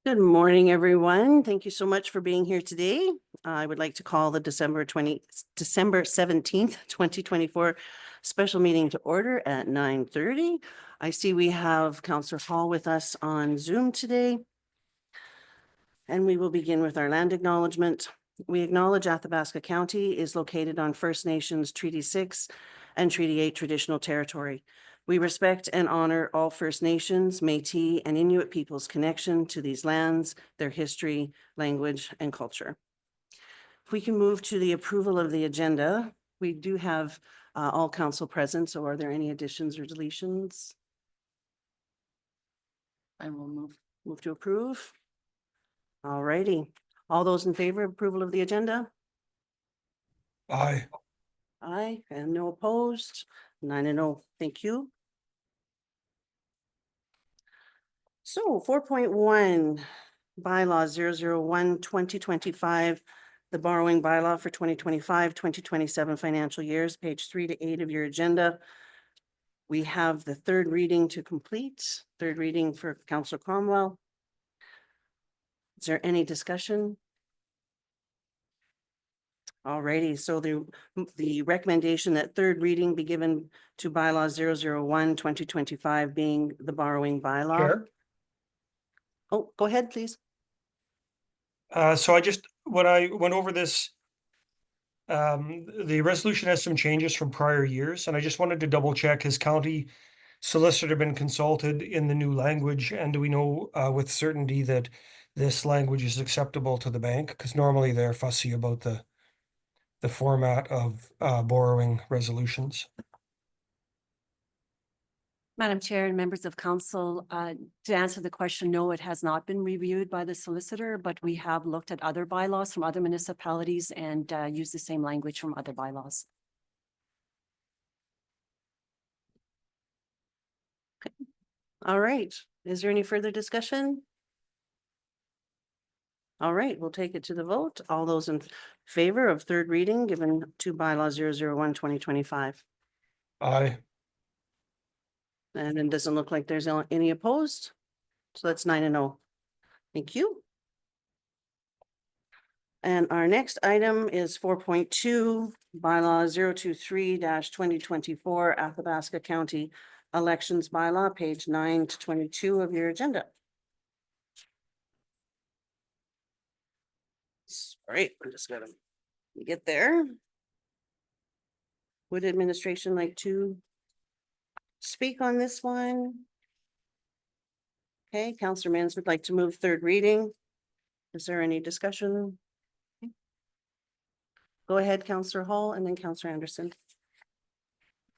Good morning, everyone. Thank you so much for being here today. I would like to call the December 17th, 2024 special meeting to order at 9:30. I see we have Councillor Hall with us on Zoom today. And we will begin with our land acknowledgement. We acknowledge Athabasca County is located on First Nations Treaty 6 and Treaty 8 traditional territory. We respect and honor all First Nations, Métis, and Inuit peoples' connection to these lands, their history, language, and culture. If we can move to the approval of the agenda, we do have all council present, so are there any additions or deletions? I will move to approve. All righty. All those in favor of approval of the agenda? Aye. Aye, and no opposed. 9-0. Thank you. So 4.1 bylaw 001 2025, the borrowing bylaw for 2025-2027 financial years, page 3 to 8 of your agenda. We have the third reading to complete, third reading for Councillor Cromwell. Is there any discussion? Alrighty, so the recommendation that third reading be given to bylaw 001 2025 being the borrowing bylaw. Chair. Oh, go ahead, please. So when I went over this, the resolution has some changes from prior years, and I just wanted to double check, has county solicitor been consulted in the new language? And do we know with certainty that this language is acceptable to the bank? Because normally they're fussy about the format of borrowing resolutions. Madam Chair and members of council, to answer the question, no, it has not been reviewed by the solicitor, but we have looked at other bylaws from other municipalities and used the same language from other bylaws. Okay. All right. Is there any further discussion? All right, we'll take it to the vote. All those in favor of third reading given to bylaw 001 2025? Aye. And it doesn't look like there's any opposed. So that's 9-0. Thank you. And our next item is 4.2 bylaw 023-2024 Athabasca County elections bylaw, page 9 to 22 of your agenda. All right, we're just gonna get there. Would administration like to speak on this one? Okay, Councillor Mans would like to move third reading. Is there any discussion? Okay. Go ahead, Councillor Hall, and then Councillor Anderson.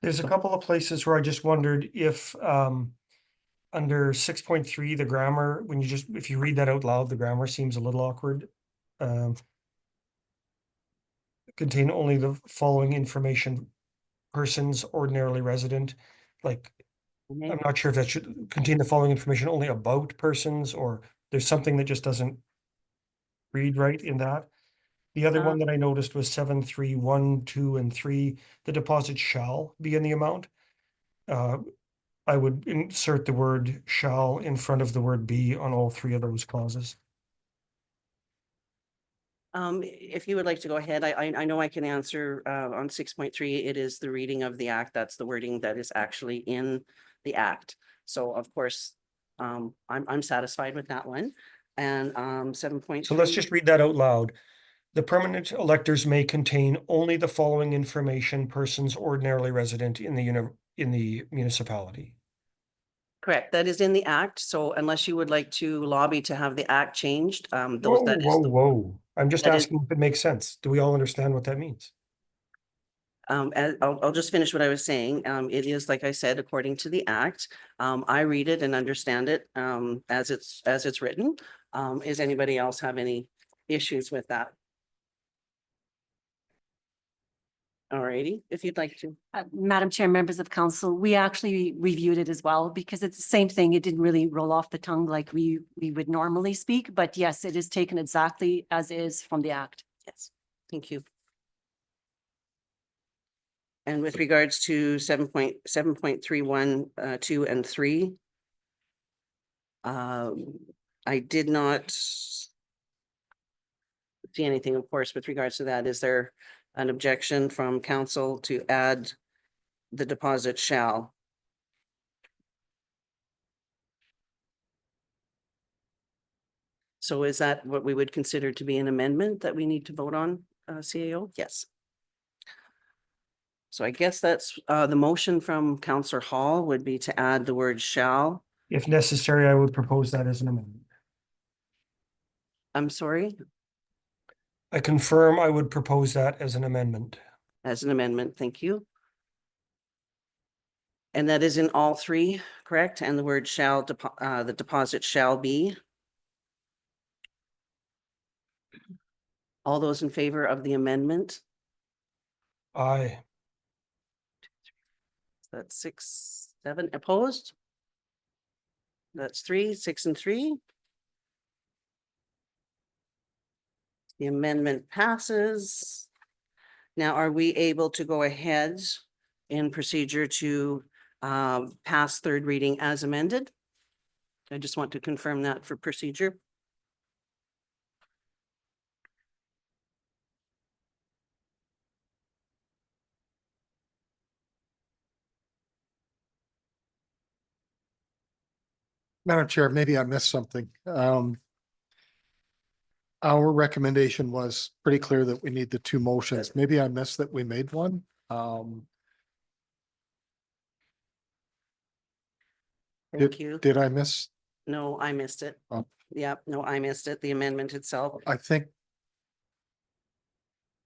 There's a couple of places where I just wondered if under 6.3, the grammar, if you read that out loud, the grammar seems a little awkward. Contain only the following information: persons ordinarily resident. Like, Okay. I'm not sure if that should contain the following information only about persons, or there's something that just doesn't read right in that. The other one that I noticed was 7.3, 1, 2, and 3. The deposit shall be in the amount. I would insert the word shall in front of the word be on all three of those clauses. If you would like to go ahead, I know I can answer on 6.3. It is the reading of the act. That's the wording that is actually in the act. So of course, I'm satisfied with that one. And 7.3. So let's just read that out loud. The permanent electors may contain only the following information: persons ordinarily resident in the municipality. Correct. That is in the act. So unless you would like to lobby to have the act changed, Whoa. I'm just that is- asking if it makes sense. Do we all understand what that means? I'll just finish what I was saying. It is, like I said, according to the act. I read it and understand it as it's written. Is anybody else have any issues with that? All righty, if you'd like to. Madam Chair, members of council, we actually reviewed it as well because it's the same thing. It didn't really roll off the tongue like we would normally speak, but yes, it is taken exactly as is from the act. Yes, thank you. And with regards to 7.31, 2 and 3, I did not see anything, of course, with regards to that. Is there an objection from council to add the deposit shall? So is that what we would consider to be an amendment that we need to vote on, CAO? Yes. So I guess that's the motion from Councillor Hall would be to add the word shall. If necessary, I would propose that as an amendment. I'm sorry, I confirm I would propose that as an amendment. as an amendment. Thank you. And that is in all three, correct? And the word shall, the deposit shall be. All those in favor of the amendment? Aye. That's 6, 7 opposed. That's 3, 6 and 3. The amendment passes. Now, are we able to go ahead in procedure to pass third reading as amended? I just want to confirm that for procedure. Madam Chair, maybe I missed something. Our recommendation was pretty clear that we need the two motions. Maybe I missed that we made one. Thank you. Did I miss? No, I missed it. Oh. Yep, no, I missed it. The amendment itself I think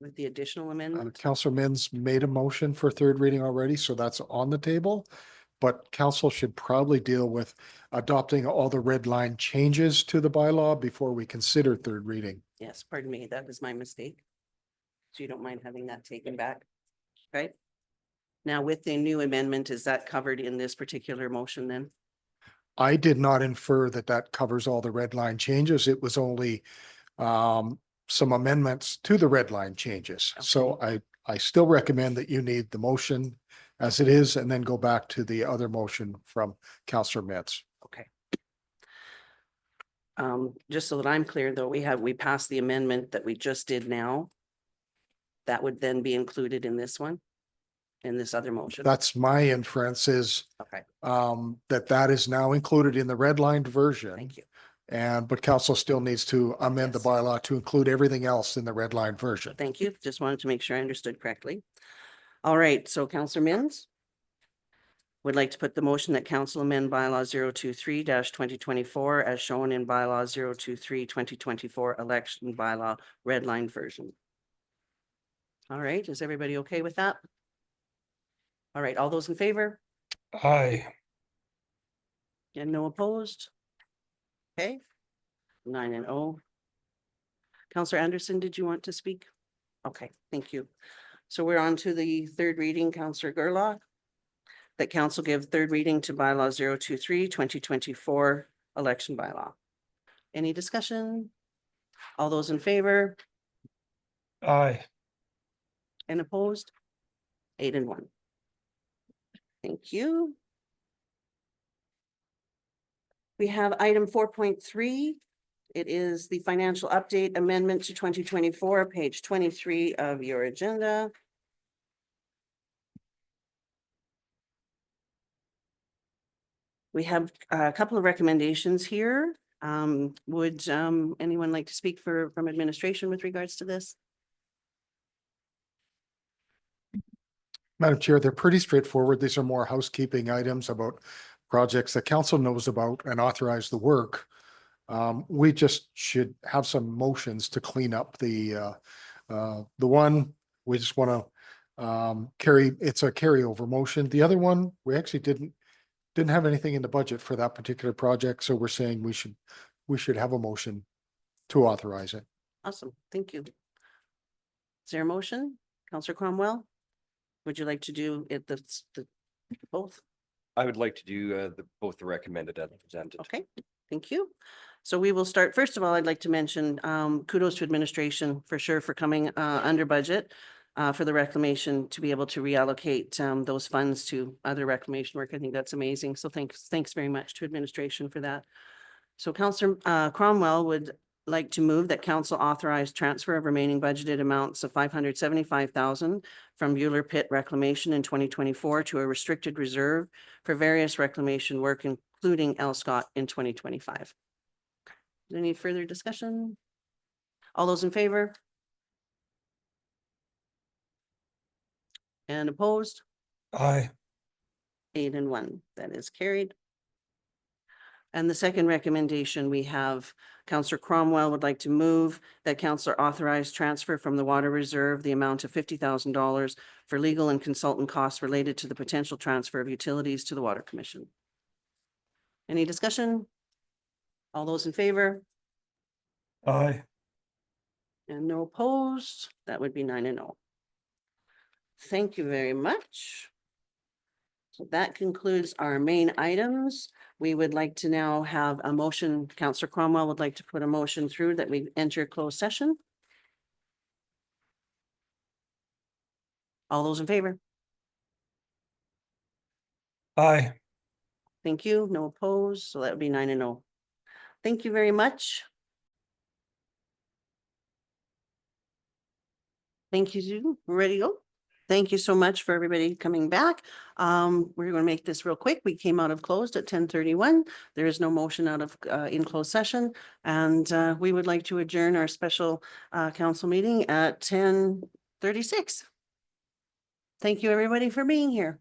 with the additional amendment. Councillor Mins made a motion for third reading already, so that's on the table. But council should probably deal with adopting all the red line changes to the bylaw before we consider third reading. Yes, pardon me, that was my mistake. So you don't mind having that taken back, right? Now with the new amendment, is that covered in this particular motion then? I did not infer that that covers all the red line changes. It was only some amendments to the red line changes. So I still recommend that you need the motion as it is and then go back to the other motion from Councillor Metz. Okay. Just so that I'm clear though, we passed the amendment that we just did now. That would then be included in this one, in this other motion. That's my inference is Okay, that is now included in the redlined version. thank you. But council still needs to amend the Yes. bylaw to include everything else in the redline version. Thank you. Just wanted to make sure I understood correctly. All right, so Councillor Mins would like to put the motion that council amend bylaw 023-2024 as shown in bylaw 023-2024 election bylaw red line version. All right, is everybody okay with that? All right, all those in favor? Aye. And no opposed? Okay, 9 and 0. Councillor Anderson, did you want to speak? Okay, thank you. So we're on to the third reading, Councillor Gerlach. That council give third reading to bylaw 023-2024 election bylaw. Any discussion? All those in favor Aye. and opposed? 8 and 1. Thank you. We have item 4.3. It is the financial update amendment to 2024, page 23 of your agenda. We have a couple of recommendations here. Would anyone like to speak from administration with regards to this? Madam Chair, they're pretty straightforward. These are more housekeeping items about projects that council knows about and authorize the work. We just should have some motions to clean up the one, we just want to it's a carryover motion. The other one, we actually didn't have anything in the budget for that particular project, so we're saying we should have a motion to authorize it. Awesome, thank you. Is there a motion? Councillor Cromwell? Would you like to do it the both? I would like to do both the recommended and presented. Okay, thank you. So we will start, first of all, I'd like to mention kudos to administration for sure for coming under budget for the reclamation to be able to reallocate those funds to other reclamation work. I think that's amazing. So thanks very much to administration for that. So Counselor Cromwell would like to move that council authorize transfer of remaining budgeted amounts of 575,000 from Bueller Pit Reclamation in 2024 to a restricted reserve for various reclamation work, including L. Scott in 2025. Any further discussion? All those in favor? And opposed? Aye. 8 and 1, that is carried. And the second recommendation, we have Counselor Cromwell would like to move that councillor authorize transfer from the water reserve the amount of $50,000 for legal and consultant costs related to the potential transfer of utilities to the Water Commission. Any discussion? All those in favor? Aye. And no opposed? That would be 9 and 0. Thank you very much. So that concludes our main items. We would like to now have a motion. Counselor Cromwell would like to put a motion through that we enter closed session. All those in favor? Aye. Thank you. No opposed. So that would be 9 and 0. Thank you very much. Thank you, Susan. We're ready to go. Thank you so much for everybody coming back. We're going to make this real quick. We came out of closed at 10:31. There is no motion out of in closed session. And we would like to adjourn our special council meeting at 10:36. Thank you, everybody, for being here.